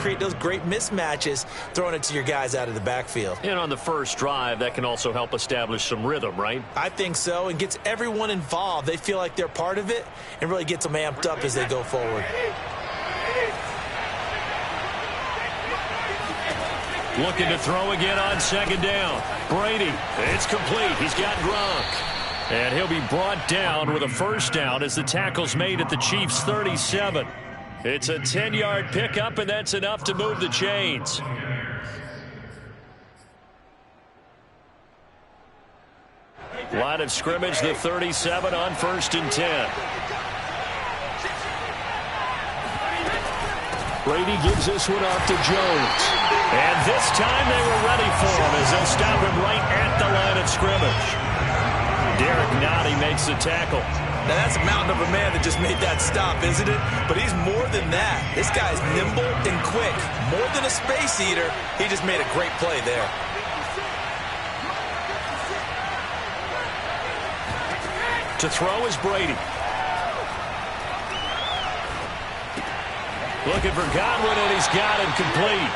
create those great mismatches, throwing it to your guys out of the backfield. And on the first drive, that can also help establish some rhythm, right? I think so, and gets everyone involved. They feel like they're part of it and really gets them amped up as they go forward. Looking to throw again on second down. Brady, it's complete. He's got Gronk. And he'll be brought down with a first down as the tackle's made at the Chiefs' 37. It's a 10-yard pickup, and that's enough to move the chains. Line of scrimmage, the 37 on 1st and 10. Brady gives this one off to Jones. And this time they were ready for him as they'll stop him right at the line of scrimmage. Derek Nottie makes the tackle. Now that's a mountain of a man that just made that stop, isn't it? But he's more than that. This guy's nimble and quick. More than a space eater. He just made a great play there. To throw is Brady. Looking for Godwin, and he's got him complete.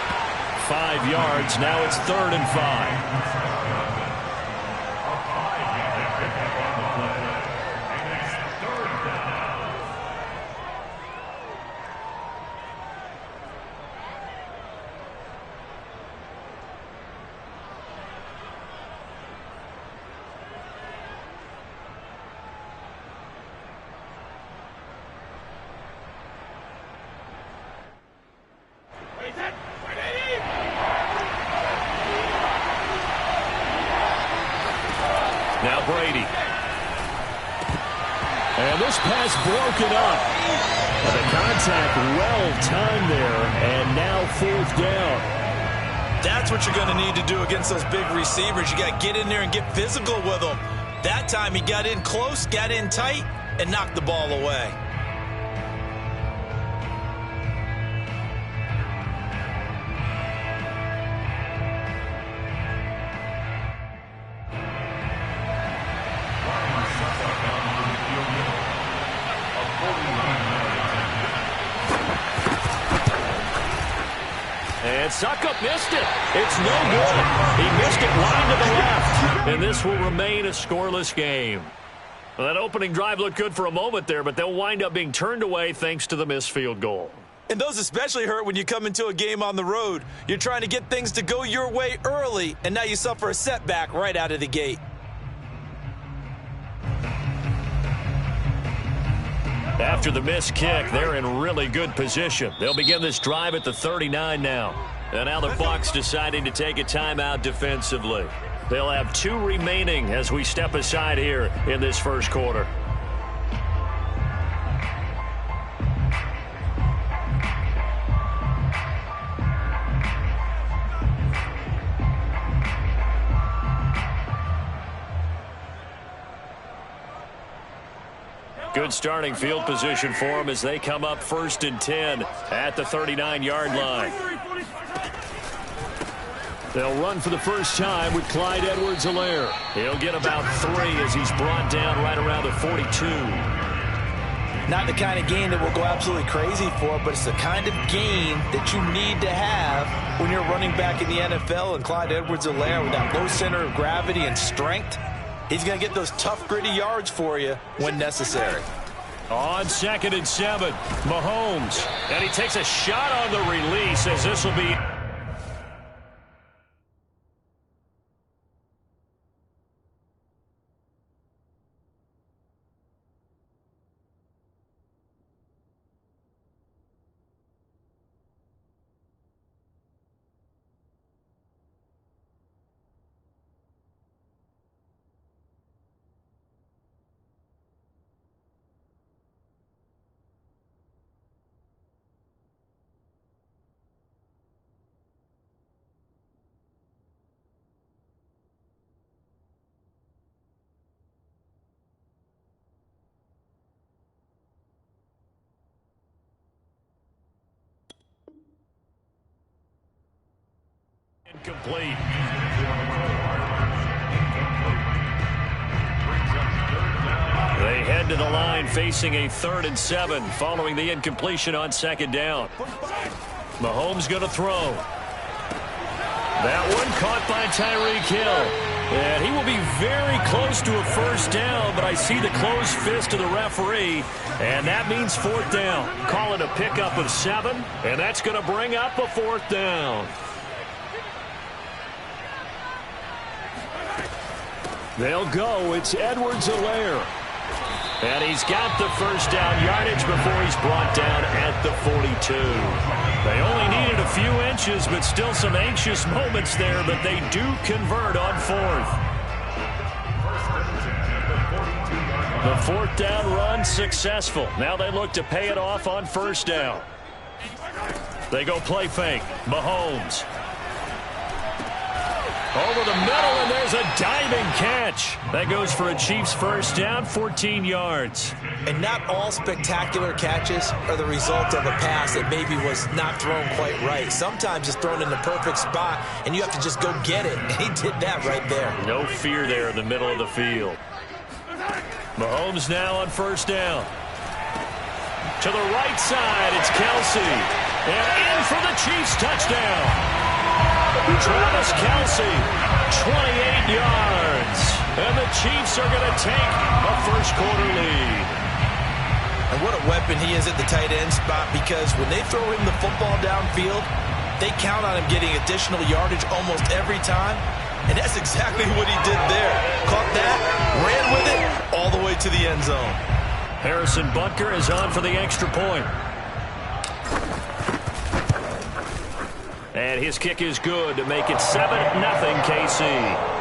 5 yards. Now it's 3rd and 5. Now Brady. And this pass broken up. The contact well timed there, and now 4th down. That's what you're going to need to do against those big receivers. You got to get in there and get physical with them. That time he got in close, got in tight, and knocked the ball away. And Suckup missed it. It's no good. He missed it wide to the left. And this will remain a scoreless game. Well, that opening drive looked good for a moment there, but they'll wind up being turned away thanks to the missed field goal. And those especially hurt when you come into a game on the road. You're trying to get things to go your way early, and now you suffer a setback right out of the gate. After the missed kick, they're in really good position. They'll begin this drive at the 39 now. And now the Bucs deciding to take a timeout defensively. They'll have 2 remaining as we step aside here in this first quarter. Good starting field position for them as they come up 1st and 10 at the 39-yard line. They'll run for the first time with Clyde Edwards-Helaire. He'll get about 3 as he's brought down right around the 42. Not the kind of game that we'll go absolutely crazy for, but it's the kind of game that you need to have when you're running back in the NFL. And Clyde Edwards-Helaire, with that low center of gravity and strength, he's going to get those tough, gritty yards for you when necessary. On 2nd and 7, Mahomes. And he takes a shot on the release as this will be... Incomplete. They head to the line facing a 3rd and 7 following the incompletion on 2nd down. Mahomes going to throw. That one caught by Tyreek Hill. And he will be very close to a first down, but I see the closed fist of the referee, and that means fourth down. Call it a pickup of 7, and that's going to bring up a fourth down. They'll go. It's Edwards-Helaire. And he's got the first down yardage before he's brought down at the 42. They only needed a few inches, but still some anxious moments there, but they do convert on fourth. The fourth down run successful. Now they look to pay it off on first down. They go play fake. Mahomes. Over the middle, and there's a diving catch. That goes for a Chiefs first down, 14 yards. And not all spectacular catches are the result of a pass that maybe was not thrown quite right. Sometimes it's thrown in the perfect spot, and you have to just go get it. And he did that right there. No fear there in the middle of the field. Mahomes now on first down. To the right side, it's Kelsey. And in for the Chiefs touchdown. Travis Kelsey, 28 yards. And the Chiefs are going to take a first-quarter lead. And what a weapon he is at the tight end spot, because when they throw him the football downfield, they count on him getting additional yardage almost every time. And that's exactly what he did there. Caught that, ran with it, all the way to the end zone. Harrison Butker is on for the extra point. And his kick is good to make it 7-0 KC.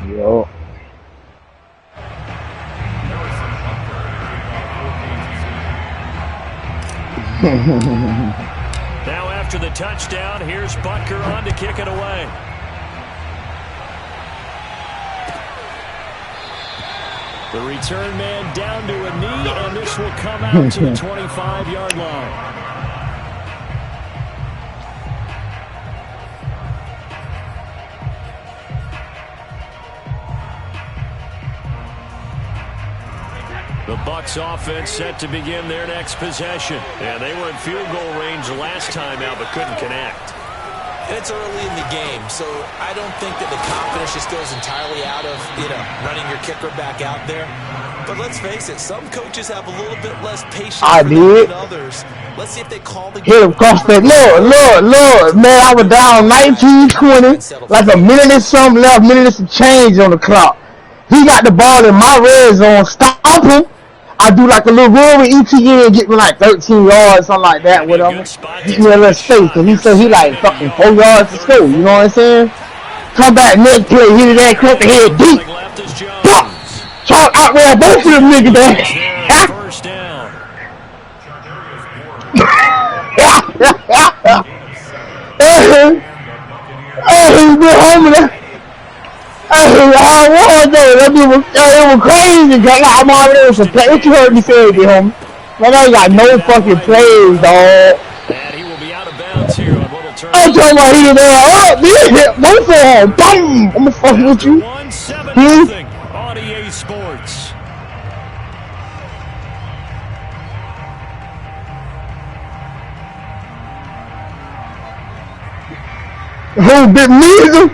Yo. Now after the touchdown, here's Butker on to kick it away. The return man down to a knee, and this will come out to the 25-yard line. The Bucs offense set to begin their next possession. And they were in field goal range the last time out, but couldn't connect. And it's early in the game, so I don't think that the confidence just goes entirely out of, running your kicker back out there. But let's face it, some coaches have a little bit less patience than others. Let's see if they call the game. Hit him across that. Lord, man, I was down 19-20, like a minute and something left, minute and some change on the clock. He got the ball in my red zone, stop him. I do like a little roll with ETN and get me like 13 yards, something like that, whatever. Get me a little space, because he said he like fucking 4 yards to score, you know what I'm saying? Come back, next play, hit it that, close the head deep. Pop! Try to outrun both of them niggas there. First down. Hey, he's been home with that. That it was crazy. I'm already some play. What you heard me say, homie? Man, I ain't got no fucking plays, dog. And he will be out of bounds here on little turn. I'm talking about he there. Oh, man, both of them. Boom. I'm gonna fuck with you. 1-7 on EA Sports. Who bit me?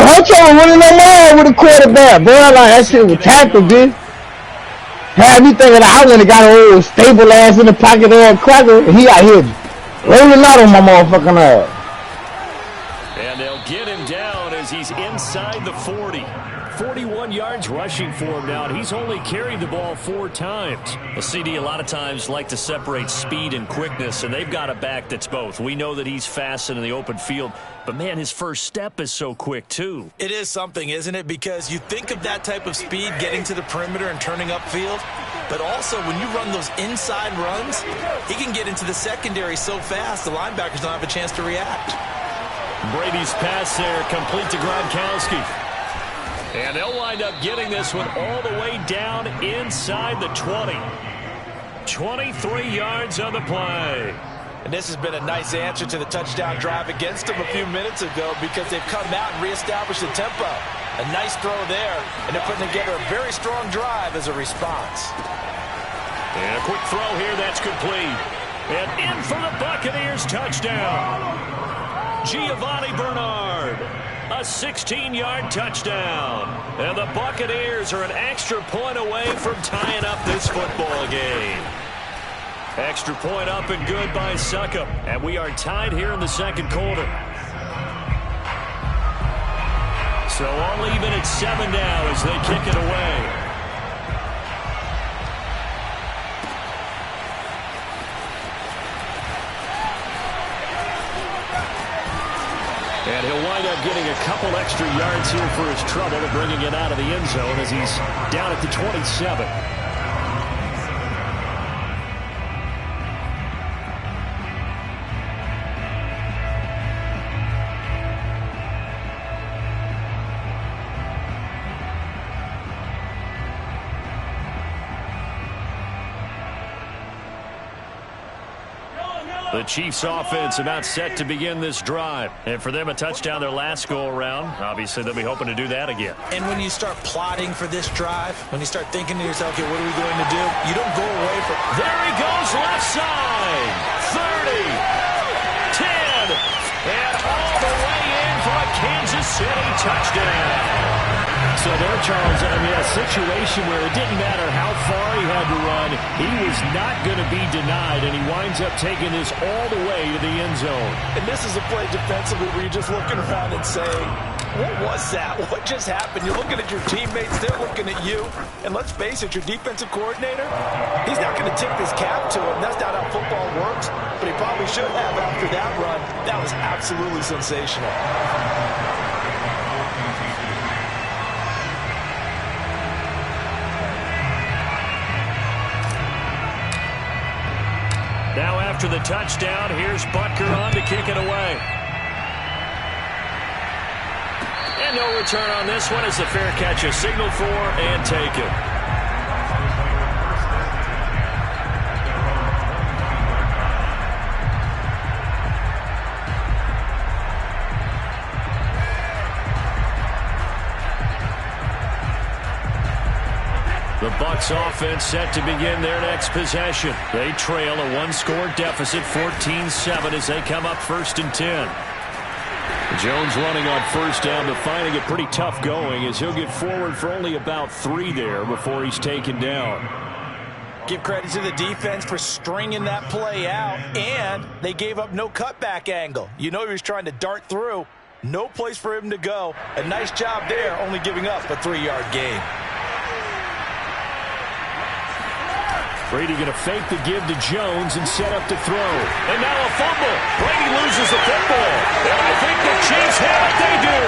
I tried running no more with a quarterback, boy. Like that shit was tackle, bitch. Had me thinking I would've got an old stable ass in the pocket of a cracker, and he out here rolling out on my motherfucking ass. And they'll get him down as he's inside the 40. 41 yards yards rushing for him now, and he's only carried the ball 4 times. Well, CD, a lot of times like to separate speed and quickness, and they've got a back that's both. We know that he's fast in the open field, but, man, his first step is so quick, too. It is something, isn't it? Because you think of that type of speed getting to the perimeter and turning upfield, but also when you run those inside runs, he can get into the secondary so fast the linebackers don't have a chance to react. Brady's pass there, complete to Gronkowski. And they'll wind up getting this one all the way down inside the 20. 23 yards on the play. And this has been a nice answer to the touchdown drive against them a few minutes ago because they've come out and reestablished the tempo. A nice throw there, and they're putting together a very strong drive as a response. And a quick throw here, that's complete. And in for the Buccaneers touchdown. Giovanni Bernard, a 16-yard touchdown. And the Buccaneers are an extra point away from tying up this football game. Extra point up and good by Succop. And we are tied here in the second quarter. So all even at 7 now as they kick it away. And he'll wind up getting a couple extra yards here for his trouble and bringing it out of the end zone as he's down at the 27. The Chiefs offense about set to begin this drive. And for them, a touchdown their last go-around. Obviously, they'll be hoping to do that again. And when you start plotting for this drive, when you start thinking to yourself, okay, what are we going to do? You don't go away from... There he goes, left side. 30, 10, and all the way in for a Kansas City touchdown. So there, Charles, I mean, a situation where it didn't matter how far he had to run, he was not going to be denied, and he winds up taking this all the way to the end zone. And this is a play defensively where you're just looking around and saying, what was that? What just happened? You're looking at your teammates, they're looking at you, and let's face it, your defensive coordinator, he's not going to tip his cap to him. That's not how football works, but he probably should have after that run. That was absolutely sensational. Now after the touchdown, here's Butker on to kick it away. And no return on this one as the fair catch is signaled for and taken. The Bucs offense set to begin their next possession. They trail a one-score deficit, 14-7, as they come up 1st and 10. Jones running on first down, but finding it pretty tough going as he'll get forward for only about 3 there before he's taken down. Give credit to the defense for stringing that play out, and they gave up no cutback angle. You know he was trying to dart through. No place for him to go. A nice job there, only giving up a 3-yard gain. Brady going to fake the give to Jones and set up to throw. And now a fumble. Brady loses the football. And I think the Chiefs have it. They do.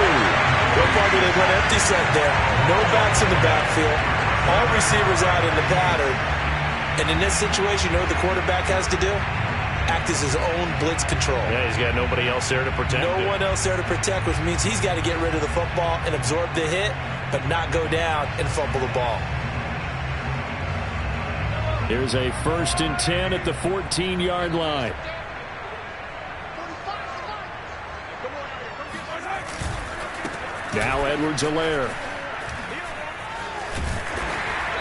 No problem. They went empty set there. No backs in the backfield. All receivers out in the pattern. And in this situation, you know what the quarterback has to do? Act as his own blitz control. Yeah, he's got nobody else there to protect him. No one else there to protect, which means he's got to get rid of the football and absorb the hit, but not go down and fumble the ball. Here's a 1st and 10 at the 14-yard line. Now Edwards-Helaire.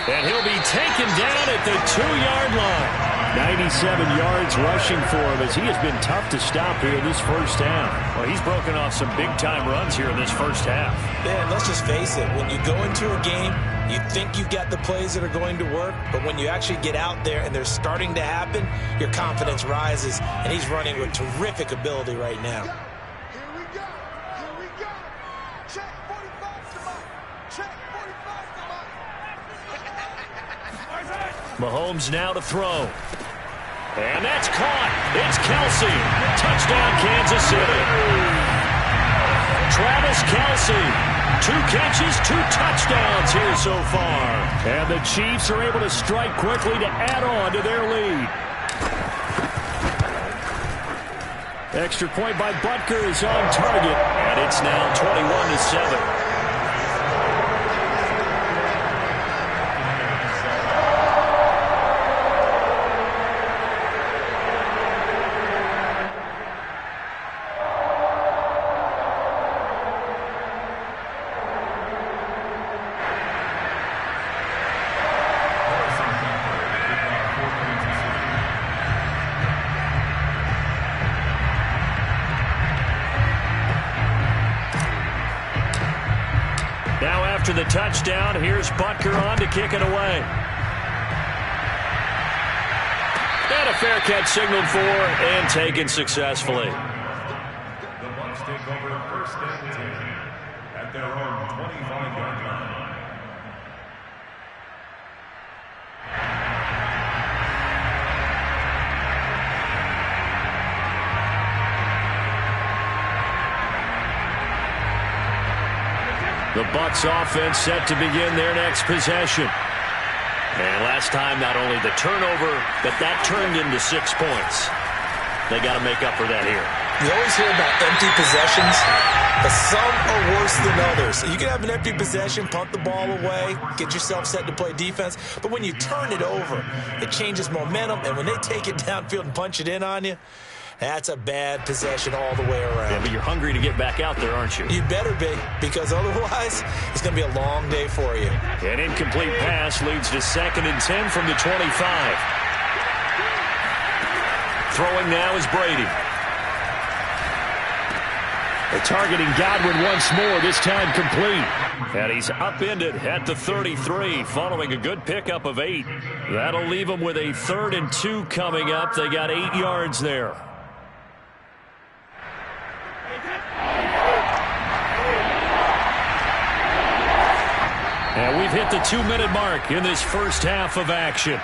And he'll be taken down at the 2-yard line. 97 yards rushing for him as he has been tough to stop here in this first half. Well, he's broken off some big-time runs here in this first half. Man, let's just face it. When you go into a game, you think you've got the plays that are going to work, but when you actually get out there and they're starting to happen, your confidence rises, and he's running with terrific ability right now. Here we go. Check 45 to Mike. Check 45 to Mike. Mahomes now to throw. And that's caught. It's Kelsey. Touchdown, Kansas City. Travis Kelsey. 2 catches, 2 touchdowns here so far. And the Chiefs are able to strike quickly to add on to their lead. Extra point by Butker is on target. And it's now 21-7. After the touchdown, here's Butker on to kick it away. And a fair catch signaled for and taken successfully. The Bucs take over first and 10 at their own 25-yard line. The Bucs offense set to begin their next possession. And last time, not only the turnover, but that turned into 6 points. They got to make up for that here. You always hear about empty possessions, but some are worse than others. You can have an empty possession, punt the ball away, get yourself set to play defense, but when you turn it over, it changes momentum, and when they take it downfield and punch it in on you, that's a bad possession all the way around. Yeah, but you're hungry to get back out there, aren't you? You better be, because otherwise, it's going to be a long day for you. An incomplete pass leads to 2nd and 10 from the 25. Throwing now is Brady. They're targeting Godwin once more, this time complete. And he's upended at the 33, following a good pickup of 8. That'll leave him with a 3rd and 2 coming up. They got 8 yards there. And we've hit the 2-minute mark in this first half of action.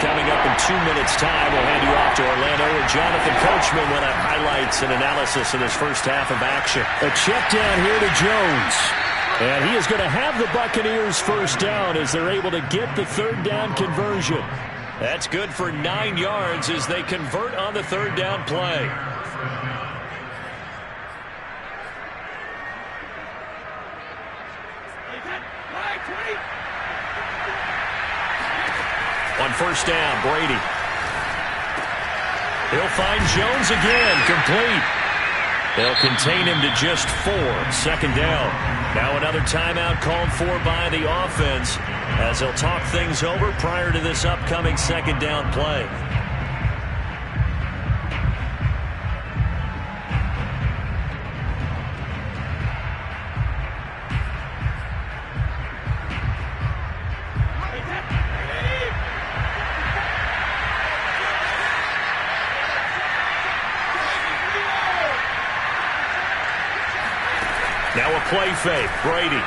Coming up in 2 minutes' time, we'll hand you off to Orlando and Jonathan Coachman will have highlights and analysis of this first half of action. A check down here to Jones. And he is going to have the Buccaneers first down as they're able to get the 3rd down conversion. That's good for 9 yards as they convert on the 3rd down play. On first down, Brady. He'll find Jones again, complete. They'll contain him to just 4, 2nd down. Now another timeout called for by the offense as they'll talk things over prior to this upcoming 2nd down play. Now a play fake. Brady.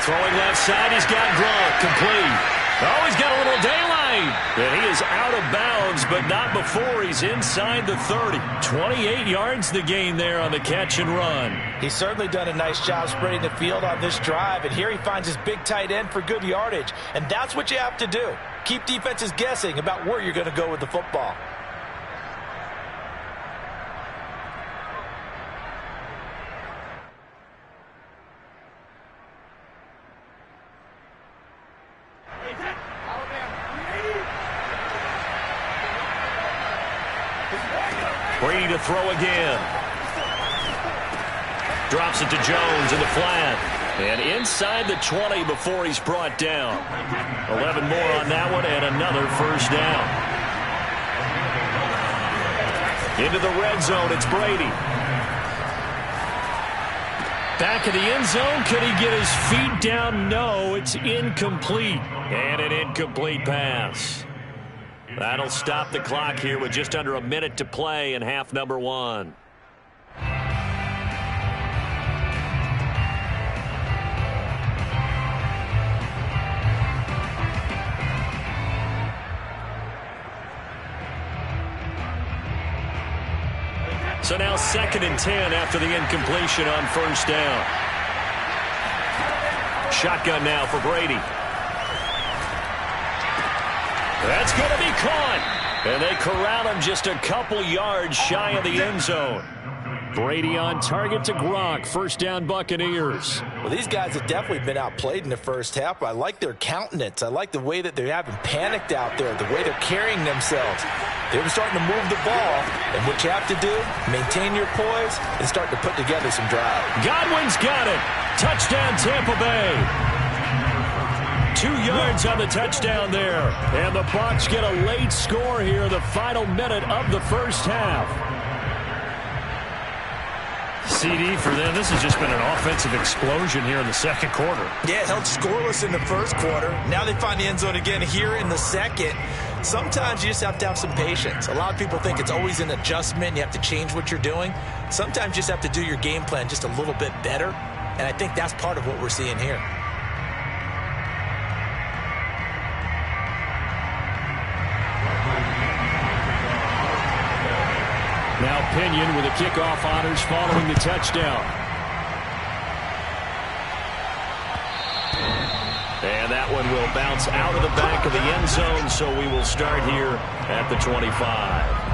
Throwing left side. He's got Gronk. Complete. Oh, he's got a little daylight. And he is out of bounds, but not before he's inside the 30. 28 yards the gain there on the catch and run. He's certainly done a nice job spreading the field on this drive, and here he finds his big tight end for good yardage. And that's what you have to do. Keep defenses guessing about where you're going to go with the football. Brady to throw again. Drops it to Jones in the flat. And inside the 20 before he's brought down. 11 more on that one and another first down. Into the red zone, it's Brady. Back in the end zone. Could he get his feet down? No, it's incomplete. And an incomplete pass. That'll stop the clock here with just under a minute to play in half number 1. So now 2nd and 10 after the incompletion on first down. Shotgun now for Brady. That's going to be caught. And they corral him just a couple yards shy of the end zone. Brady on target to Gronk. First down, Buccaneers. Well, these guys have definitely been outplayed in the first half. I like their countenance. I like the way that they haven't panicked out there, the way they're carrying themselves. They're starting to move the ball, and what you have to do, maintain your poise and start to put together some drive. Godwin's got it. Touchdown, Tampa Bay. 2 yards on the touchdown there. And the Bucs get a late score here, the final minute of the first half. CD for them. This has just been an offensive explosion here in the second quarter. Yeah, held scoreless in the first quarter. Now they find the end zone again here in the second. Sometimes you just have to have some patience. A lot of people think it's always an adjustment. You have to change what you're doing. Sometimes you just have to do your game plan just a little bit better. And I think that's part of what we're seeing here. Now Pinion with the kickoff honors following the touchdown. And that one will bounce out of the back of the end zone, so we will start here at the 25.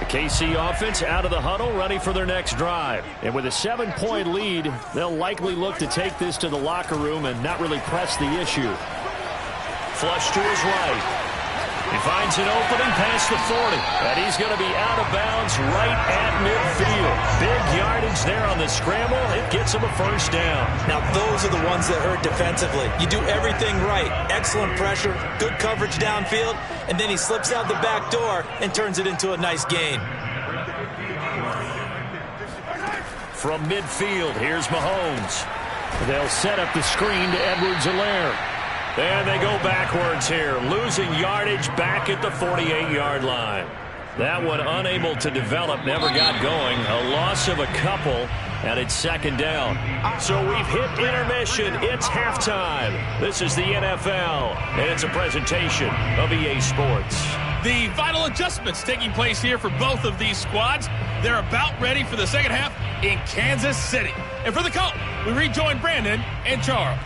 KC offense out of the huddle, ready for their next drive. And with a 7-point lead, they'll likely look to take this to the locker room and not really press the issue. Flush to his right. He finds an opening past the 40. And he's going to be out of bounds right at midfield. Big yardage there on the scramble. It gets him a first down. Now those are the ones that hurt defensively. You do everything right. Excellent pressure, good coverage downfield, and then he slips out the back door and turns it into a nice gain. From midfield, here's Mahomes. They'll set up the screen to Edwards-Helaire. And they go backwards here, losing yardage back at the 48-yard line. That one unable to develop, never got going. A loss of a couple, and it's second down. So we've hit intermission. It's halftime. This is the NFL, and it's a presentation of EA Sports. The final adjustments taking place here for both of these squads. They're about ready for the second half in Kansas City. And for the call, we rejoin Brandon and Charles.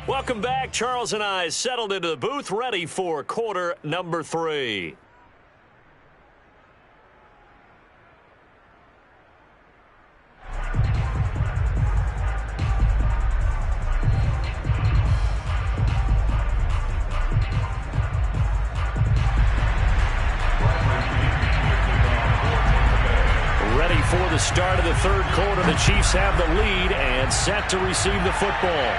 Welcome back. Charles and I settled into the booth, ready for quarter number 3. Ready for the start of the third quarter. The Chiefs have the lead and set to receive the football.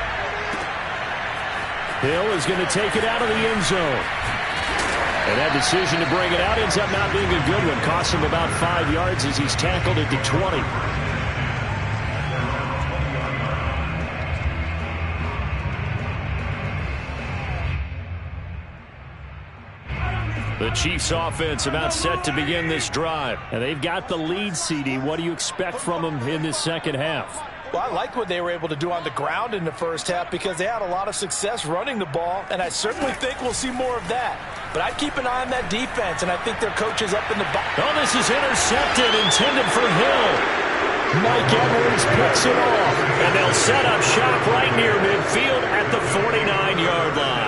Hill is going to take it out of the end zone. And that decision to bring it out ends up not being a good one. Costs him about 5 yards as he's tackled at the 20. The Chiefs offense about set to begin this drive. And they've got the lead, CD. What do you expect from them in this second half? Well, I like what they were able to do on the ground in the first half because they had a lot of success running the ball, and I certainly think we'll see more of that. But I'd keep an eye on that defense, and I think their coach is up in the box. Oh, this is intercepted, intended for Hill. Mike Edwards picks it off, and they'll set up shop right near midfield at the 49-yard line.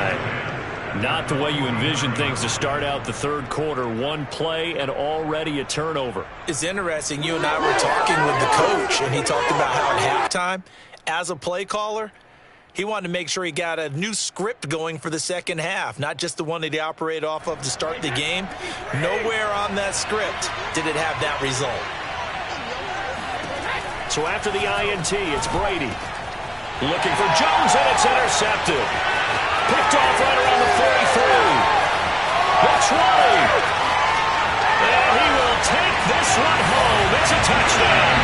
Not the way you envision things to start out the third quarter. One play and already a turnover. It's interesting. You and I were talking with the coach, and he talked about how at halftime, as a play caller, He wanted to make sure he got a new script going for the second half, not just the one that he operated off of to start the game. Nowhere on that script did it have that result. So after the INT, it's Brady. Looking for Jones, and it's intercepted. Picked off right around the 43. The 20. And he will take this one home. It's a touchdown.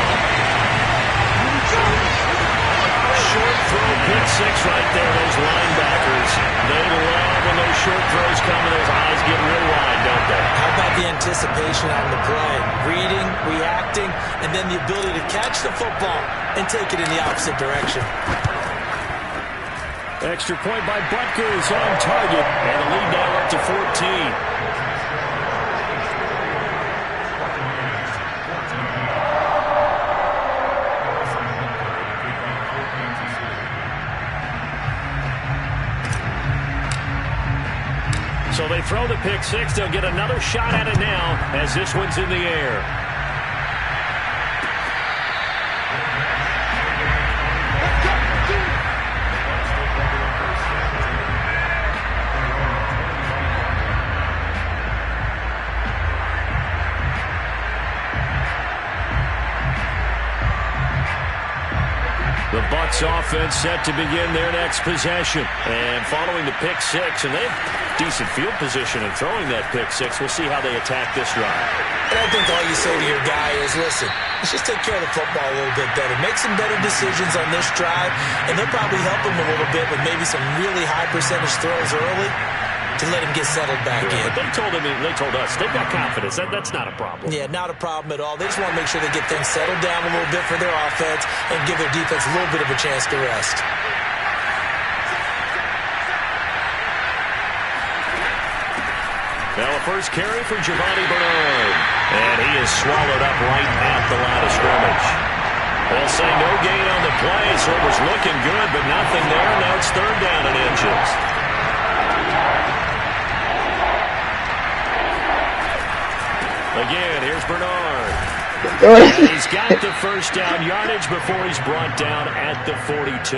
Short throw, pick six right there. Those linebackers, they love when those short throws come and those eyes get real wide, don't they? How about the anticipation on the play? Reading, reacting, and then the ability to catch the football and take it in the opposite direction. Extra point by Butker is on target, and the lead now up to 14. So they throw the pick six. They'll get another shot at it now as this one's in the air. The Bucs offense set to begin their next possession. And following the pick six, and they have decent field position in throwing that pick six. We'll see how they attack this drive. And I think all you say to your guy is, listen, let's just take care of the football a little bit better. Make some better decisions on this drive, and they'll probably help him a little bit with maybe some really high percentage throws early to let him get settled back in. But they told us, they've got confidence. That's not a problem. Yeah, not a problem at all. They just want to make sure they get things settled down a little bit for their offense and give their defense a little bit of a chance to rest. Now a first carry for Giovanni Bernard. And he is swallowed up right at the line of scrimmage. They'll say no gain on the play, so it was looking good, but nothing there. Now it's third down and inches. Again, here's Bernard. And he's got the first down yardage before he's brought down at the 42.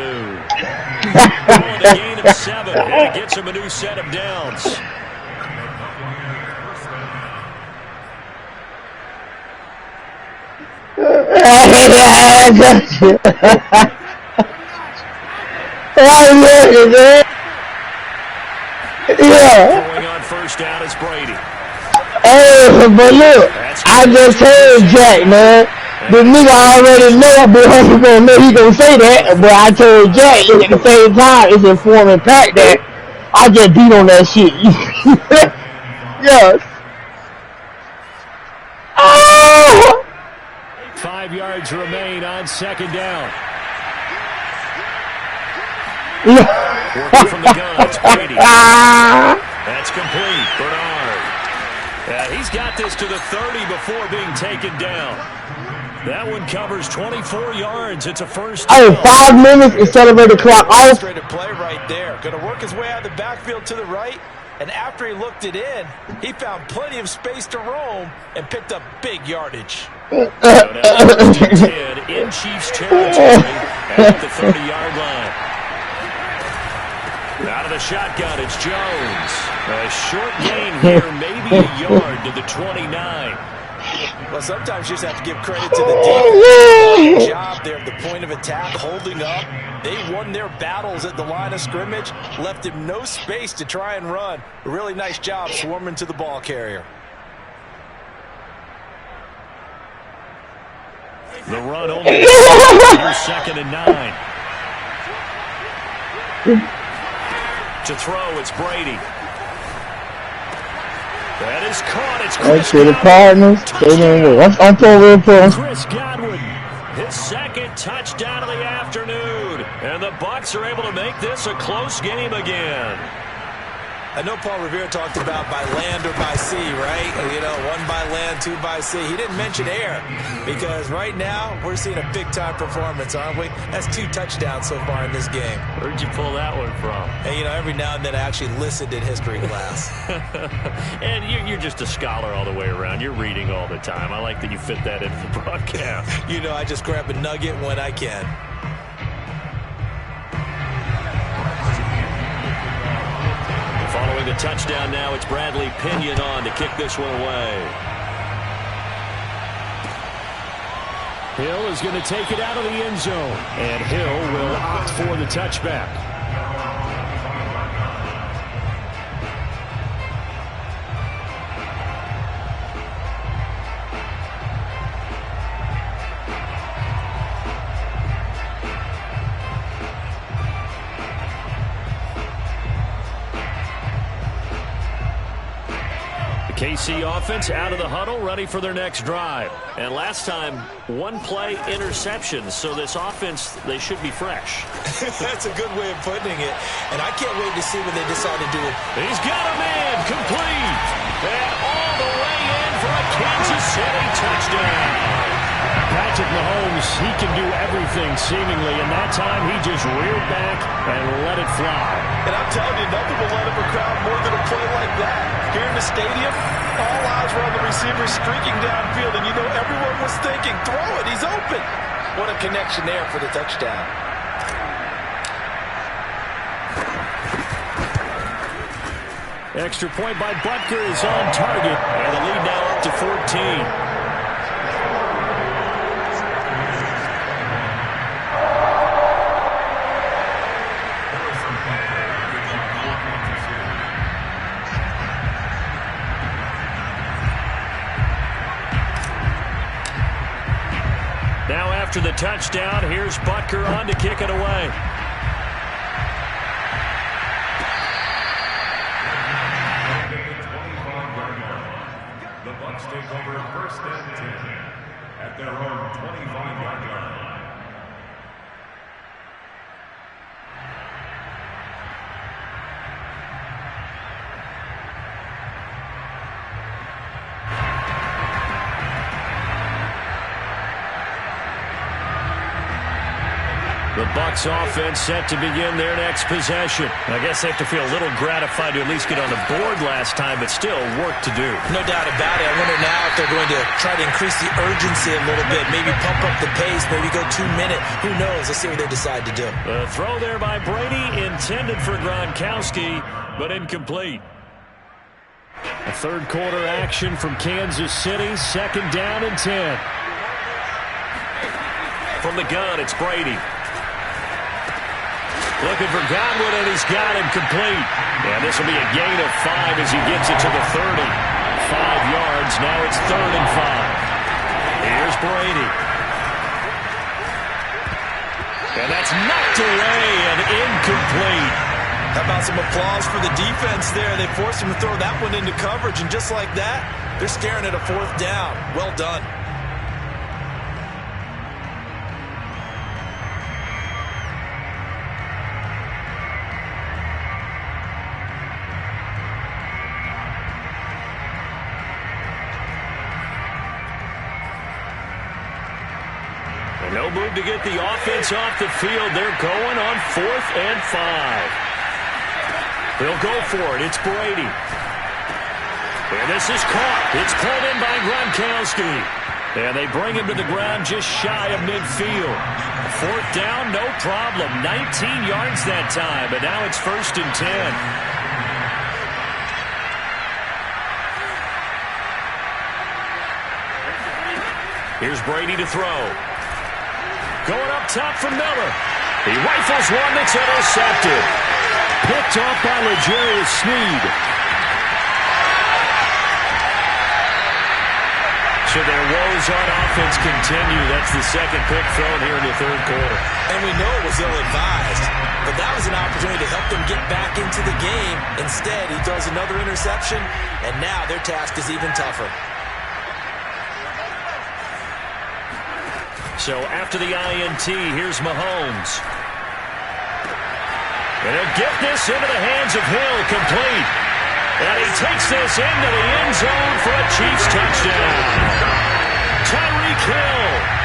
A gain of 7, and it gets him a new set of downs. Going on first down is Brady. Hey, but look, I just told Jack, man. The nigga already know, but he gonna know he gonna say that. But I told Jack at the same time, it's informing Pat that I just beat on that shit. Yes. Oh! 5 yards remain on second down. Working from the gun, it's Brady. That's complete. Bernard. He's got this to the 30 before being taken down. That one covers 24 yards. It's a first down. Oh, 5 minutes and celebrate the clock off. Straight play right there. Going to work his way out of the backfield to the right. And after he looked it in, he found plenty of space to roam and picked up big yardage. So now first and 10 in Chiefs territory at the 30-yard line. Out of the shotgun, it's Jones. A short gain here, maybe a yard to the 29. Well, sometimes you just have to give credit to the defense. Good job there at the point of attack, holding up. They won their battles at the line of scrimmage, left him no space to try and run. A really nice job swarming to the ball carrier. The run only second and 9. To throw, it's Brady. That is caught. It's Chris the Cardinals. I'm throwing Chris Godwin, his second touchdown of the afternoon. And the Bucs are able to make this a close game again. I know Paul Revere talked about by land or by sea, right? You know, 1 by land, 2 by sea. He didn't mention air because right now we're seeing a big-time performance, aren't we? That's 2 touchdowns so far in this game. Where'd you pull that one from? And, you know, every now and then I actually listened in history class. And you're just a scholar all the way around. You're reading all the time. I like that you fit that into the broadcast. You know, I just grab a nugget when I can. Scoring the touchdown now, it's Bradley Pinion on to kick this one away. Hill is going to take it out of the end zone. And Hill will opt for the touchback. KC offense out of the huddle, ready for their next drive. And last time, one-play interception, so this offense, they should be fresh. That's a good way of putting it, and I can't wait to see what they decide to do. He's got him in, complete, and all the way in for a Kansas City touchdown. Patrick Mahomes, he can do everything seemingly, and that time he just reared back and let it fly. And I'm telling you, nothing will let up a crowd more than a play like that. Here in the stadium, all eyes were on the receiver streaking downfield, and you know everyone was thinking, throw it, he's open. What a connection there for the touchdown. Extra point by Butker is on target, and the lead now up to 14. Now after the touchdown, here's Butker on to kick it away. The Bucs take over 1st and 10 at their own 25-yard line. The Bucs offense set to begin their next possession. I guess they have to feel a little gratified to at least get on the board last time, but still work to do. No doubt about it. I wonder now if they're going to try to increase the urgency a little bit, maybe pump up the pace, maybe go 2-minute. Who knows? Let's see what they decide to do. The throw there by Brady, intended for Gronkowski, but incomplete. A third quarter action from Kansas City, 2nd down and 10. From the gun, it's Brady. Looking for Godwin, and he's got him complete. And this will be a gain of 5 as he gets it to the 30. 5 yards, now it's 3rd and 5. Here's Brady. And that's knocked away and incomplete. How about some applause for the defense there? They forced him to throw that one into coverage, and just like that, they're staring at a 4th down. Well done. No move to get the offense off the field. They're going on 4th and 5. They'll go for it. It's Brady. And this is caught. It's pulled in by Gronkowski. And they bring him to the ground just shy of midfield. 4th down, no problem. 19 yards that time, but now it's 1st and 10. Here's Brady to throw. Going up top for Miller. He rifles one that's intercepted. Picked off by L'Jarius Sneed. So their woes on offense continue. That's the 2nd pick thrown here in the 3rd quarter. And we know it was ill-advised, but that was an opportunity to help them get back into the game. Instead, he throws another interception, and now their task is even tougher. So after the INT, here's Mahomes. And he'll get this into the hands of Hill, complete. And he takes this into the end zone for a Chiefs touchdown. Tyreek Hill